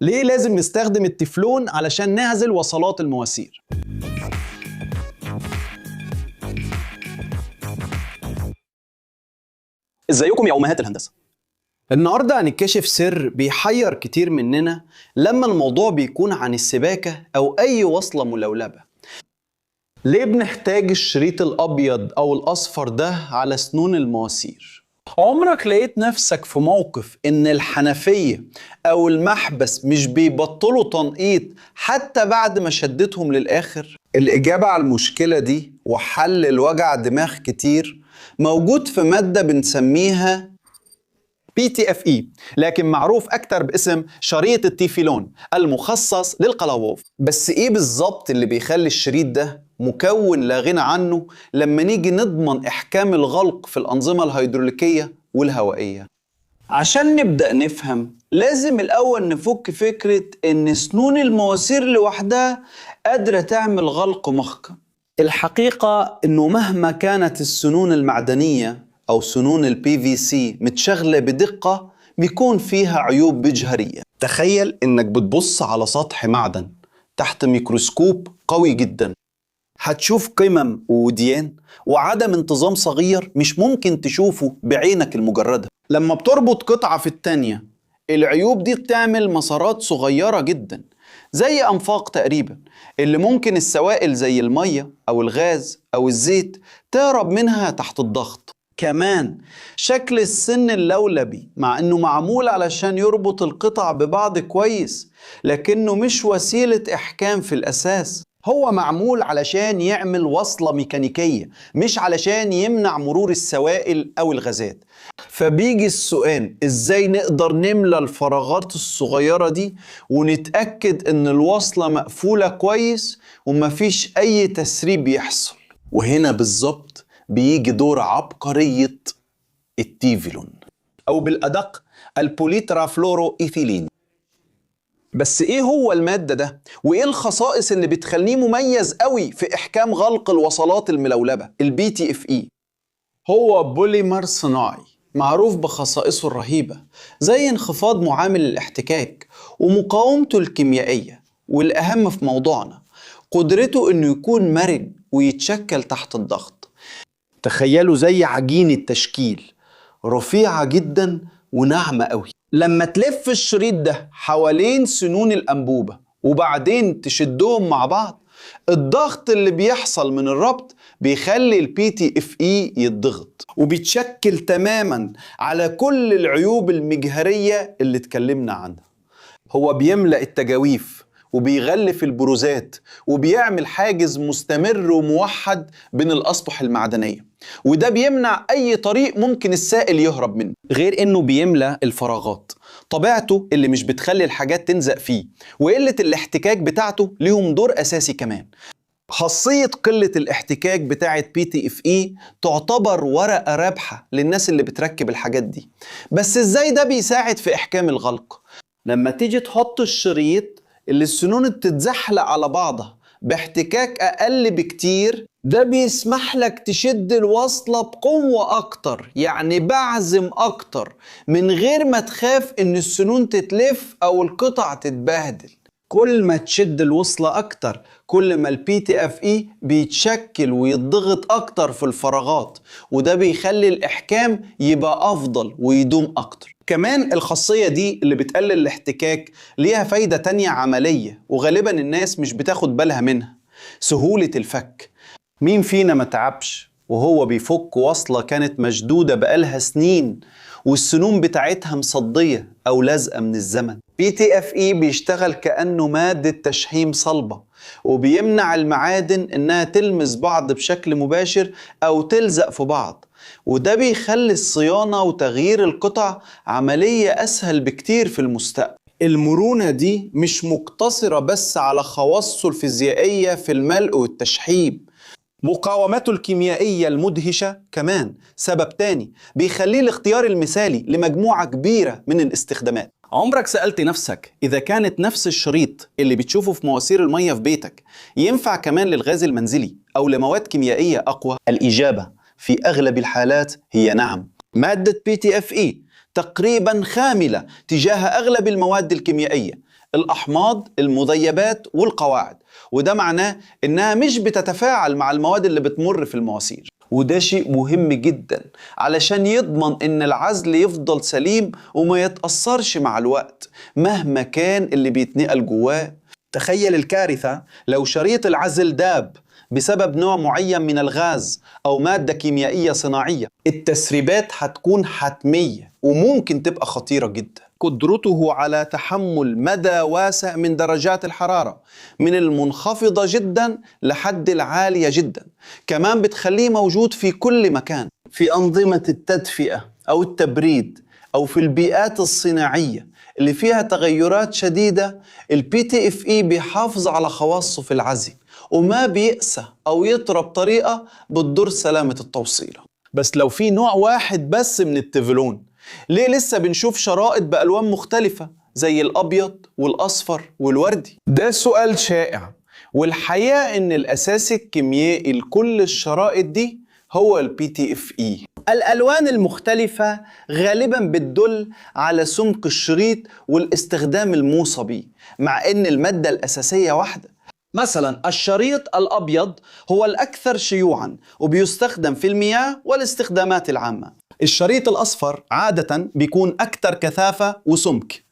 ليه لازم نستخدم التeflون علشان نعزل وصلات المواسير؟ ازيكم يا أمهات الهندسة؟ النهاردة هنكتشف سر بيحير كتير مننا لما الموضوع بيكون عن السباكة أو أي وصلة ملولبة. ليه بنحتاج الشريط الأبيض أو الأصفر ده على سنون المواسير؟ عمرك لقيت نفسك في موقف إن الحنفية أو المحبس مش بيبطلوا تنقيط حتى بعد ما شدتهم للآخر؟ الإجابة على المشكلة دي وحل الوجع دماغ كتير موجود في مادة بنسميها PTFE، لكن معروف أكتر باسم شريط التيفلون المخصص للقلاووف. بس إيه بالظبط اللي بيخلي الشريط ده مكون لا غنى عنه لما نيجي نضمن إحكام الغلق في الأنظمة الهيدروليكية والهوائية؟ عشان نبدأ نفهم لازم الأول نفك فكرة إن سنون المواسير لوحدها قادرة تعمل غلق محكم. الحقيقة إنه مهما كانت السنون المعدنية أو سنون PVC متشغلة بدقة بيكون فيها عيوب بجهرية. تخيل إنك بتبص على سطح معدن تحت ميكروسكوب قوي جدا، هتشوف قمم ووديان وعدم انتظام صغير مش ممكن تشوفه بعينك المجردة. لما بتربط قطعة في التانية العيوب دي بتعمل مسارات صغيرة جدا زي أنفاق تقريبا، اللي ممكن السوائل زي المية أو الغاز أو الزيت تهرب منها تحت الضغط. كمان شكل السن اللولبي مع انه معمول علشان يربط القطع ببعض كويس، لكنه مش وسيلة احكام في الاساس، هو معمول علشان يعمل وصلة ميكانيكية مش علشان يمنع مرور السوائل او الغازات. فبيجي السؤال، ازاي نقدر نملى الفراغات الصغيرة دي ونتأكد ان الوصلة مقفولة كويس ومفيش اي تسريب يحصل؟ وهنا بالظبط بيجي دور عبقرية التيفلون، أو بالأدق البوليترافلورو إيثيلين. بس إيه هو المادة ده؟ وإيه الخصائص اللي بتخليه مميز قوي في إحكام غلق الوصلات الملولبة PTFE؟ هو بوليمر صناعي معروف بخصائصه الرهيبة زي انخفاض معامل الاحتكاك ومقاومته الكيميائية، والأهم في موضوعنا قدرته إنه يكون مرن ويتشكل تحت الضغط. تخيلوا زي عجين التشكيل، رفيعة جدا وناعمة قوي. لما تلف الشريط ده حوالين سنون الأنبوبة وبعدين تشدهم مع بعض، الضغط اللي بيحصل من الربط بيخلي PTFE يتضغط وبيتشكل تماما على كل العيوب المجهرية اللي اتكلمنا عنها. هو بيملأ التجاويف وبيغلف البروزات وبيعمل حاجز مستمر وموحد بين الأسطح المعدنية، وده بيمنع أي طريق ممكن السائل يهرب منه، غير إنه بيملأ الفراغات. طبيعته اللي مش بتخلي الحاجات تلزق فيه وقلة الاحتكاك بتاعته ليهم دور أساسي كمان. خاصية قلة الاحتكاك بتاعة PTFE تعتبر ورقة رابحة للناس اللي بتركب الحاجات دي. بس إزاي ده بيساعد في إحكام الغلق؟ لما تيجي تحط الشريط اللي السنون بتتزحلق على بعضها باحتكاك أقل بكتير، ده بيسمح لك تشد الوصلة بقوة أكتر، يعني بعزم أكتر من غير ما تخاف إن السنون تتلف أو القطع تتبهدل. كل ما تشد الوصلة أكتر كل ما PTFE بيتشكل ويتضغط أكتر في الفراغات، وده بيخلي الإحكام يبقى أفضل ويدوم أكتر. كمان الخاصية دي اللي بتقلل الاحتكاك ليها فايدة تانية عملية وغالبا الناس مش بتاخد بالها منها: سهولة الفك. مين فينا ما تعبش وهو بيفك وصلة كانت مشدودة بقالها سنين والسنون بتاعتها مصدية أو لازقة من الزمن؟ PTFE بيشتغل كأنه مادة تشحيم صلبة وبيمنع المعادن إنها تلمس بعض بشكل مباشر أو تلزق في بعض، وده بيخلي الصيانة وتغيير القطع عملية أسهل بكتير في المستقبل. المرونة دي مش مقتصرة بس على خواصه الفيزيائية في الملء والتشحيم، مقاومته الكيميائية المدهشة كمان سبب تاني بيخليه الاختيار المثالي لمجموعة كبيرة من الاستخدامات. عمرك سألت نفسك إذا كانت نفس الشريط اللي بتشوفه في مواسير المية في بيتك ينفع كمان للغاز المنزلي أو لمواد كيميائية أقوى؟ الإجابة في أغلب الحالات هي نعم. مادة PTFE تقريبا خاملة تجاه أغلب المواد الكيميائية، الأحماض، المذيبات والقواعد، وده معناه إنها مش بتتفاعل مع المواد اللي بتمر في المواسير. وده شيء مهم جدا علشان يضمن إن العزل يفضل سليم وما يتأثرش مع الوقت مهما كان اللي بيتنقل جواه. تخيل الكارثة لو شريط العزل داب بسبب نوع معين من الغاز أو مادة كيميائية صناعية، التسريبات هتكون حتمية وممكن تبقى خطيرة جدا. قدرته على تحمل مدى واسع من درجات الحرارة من المنخفضة جدا لحد العالية جدا، كمان بتخليه موجود في كل مكان، في أنظمة التدفئة أو التبريد أو في البيئات الصناعية اللي فيها تغيرات شديدة. الPTFE بيحافظ على خواصه في العزل وما بيقسى أو يطرى بطريقة بتضر سلامة التوصيلة. بس لو في نوع واحد بس من التeflon، ليه لسه بنشوف شرائط بألوان مختلفة زي الأبيض والأصفر والوردي؟ ده سؤال شائع، والحقيقة إن الأساس الكيميائي لكل الشرائط دي هو الPTFE. الألوان المختلفة غالباً بتدل على سمك الشريط والاستخدام الموصى بيه، مع إن المادة الأساسية واحدة. مثلا الشريط الأبيض هو الأكثر شيوعاً وبيستخدم في المياه والاستخدامات العامة. الشريط الأصفر عادة بيكون أكثر كثافة وسمك،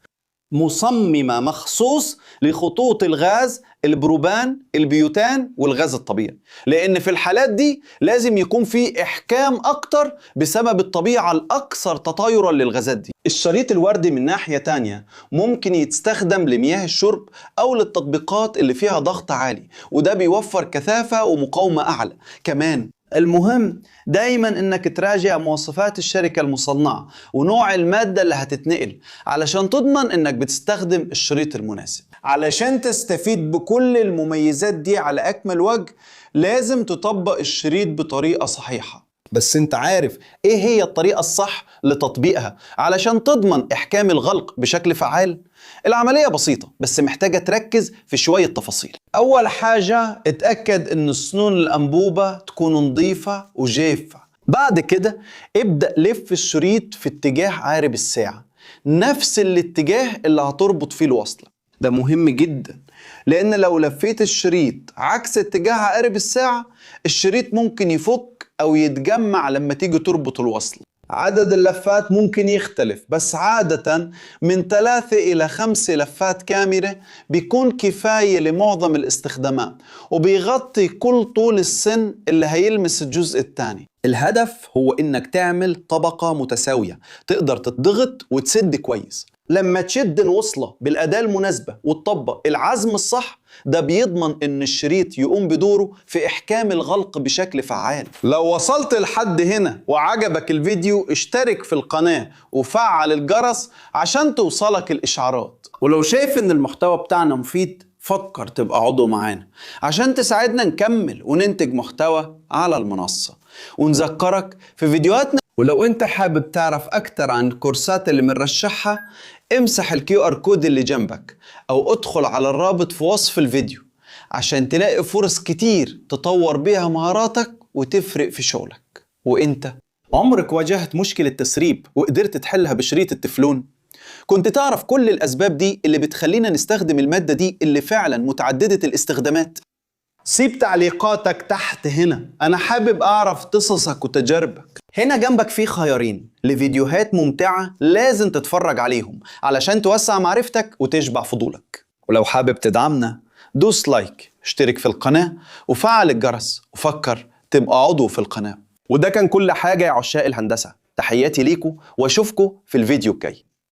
مصممة مخصوص لخطوط الغاز البروبان، البيوتان والغاز الطبيعي، لأن في الحالات دي لازم يكون في إحكام أكتر بسبب الطبيعة الأكثر تطايرا للغازات دي. الشريط الوردي من ناحية تانية ممكن يستخدم لمياه الشرب أو للتطبيقات اللي فيها ضغط عالي، وده بيوفر كثافة ومقاومة أعلى. كمان المهم دايما انك تراجع مواصفات الشركة المصنعة ونوع المادة اللي هتتنقل علشان تضمن انك بتستخدم الشريط المناسب. علشان تستفيد بكل المميزات دي على اكمل وجه لازم تطبق الشريط بطريقة صحيحة. بس انت عارف ايه هي الطريقة الصح لتطبيقها علشان تضمن احكام الغلق بشكل فعال؟ العملية بسيطة بس محتاجة تركز في شوية تفاصيل. أول حاجة اتأكد إن سنون الأنبوبة تكون نظيفة وجافة. بعد كده ابدأ لف الشريط في اتجاه عقارب الساعة، نفس الاتجاه اللي هتربط فيه الوصلة. ده مهم جدا لأن لو لفيت الشريط عكس اتجاه عقارب الساعة الشريط ممكن يفك أو يتجمع لما تيجي تربط الوصلة. عدد اللفات ممكن يختلف بس عادة من 3 إلى 5 لفات كاملة بيكون كفاية لمعظم الاستخدامات وبيغطي كل طول السن اللي هيلمس الجزء الثاني. الهدف هو إنك تعمل طبقة متساوية تقدر تضغط وتسد كويس. لما تشد الوصلة بالأداة المناسبة وتطبق العزم الصح ده بيضمن إن الشريط يقوم بدوره في إحكام الغلق بشكل فعال. لو وصلت لحد هنا وعجبك الفيديو اشترك في القناة وفعل الجرس عشان توصلك الإشعارات. ولو شايف إن المحتوى بتاعنا مفيد فكر تبقى عضو معانا عشان تساعدنا نكمل وننتج محتوى على المنصة. ونذكرك في فيديوهاتنا، ولو انت حابب تعرف اكتر عن الكورسات اللي بنرشحها امسح الQR كود اللي جنبك او ادخل على الرابط في وصف الفيديو عشان تلاقي فرص كتير تطور بيها مهاراتك وتفرق في شغلك. وانت عمرك واجهت مشكلة تسريب وقدرت تحلها بشريط التفلون؟ كنت تعرف كل الأسباب دي اللي بتخلينا نستخدم المادة دي اللي فعلا متعددة الاستخدامات؟ سيب تعليقاتك تحت هنا، أنا حابب أعرف قصصك وتجاربك. هنا جنبك في خيارين لفيديوهات ممتعة لازم تتفرج عليهم علشان توسع معرفتك وتشبع فضولك. ولو حابب تدعمنا دوس لايك، اشترك في القناة وفعل الجرس وفكر تبقى عضو في القناة. وده كان كل حاجة يا عشاق الهندسة، تحياتي ليكم واشوفكم في الفيديو الجاي.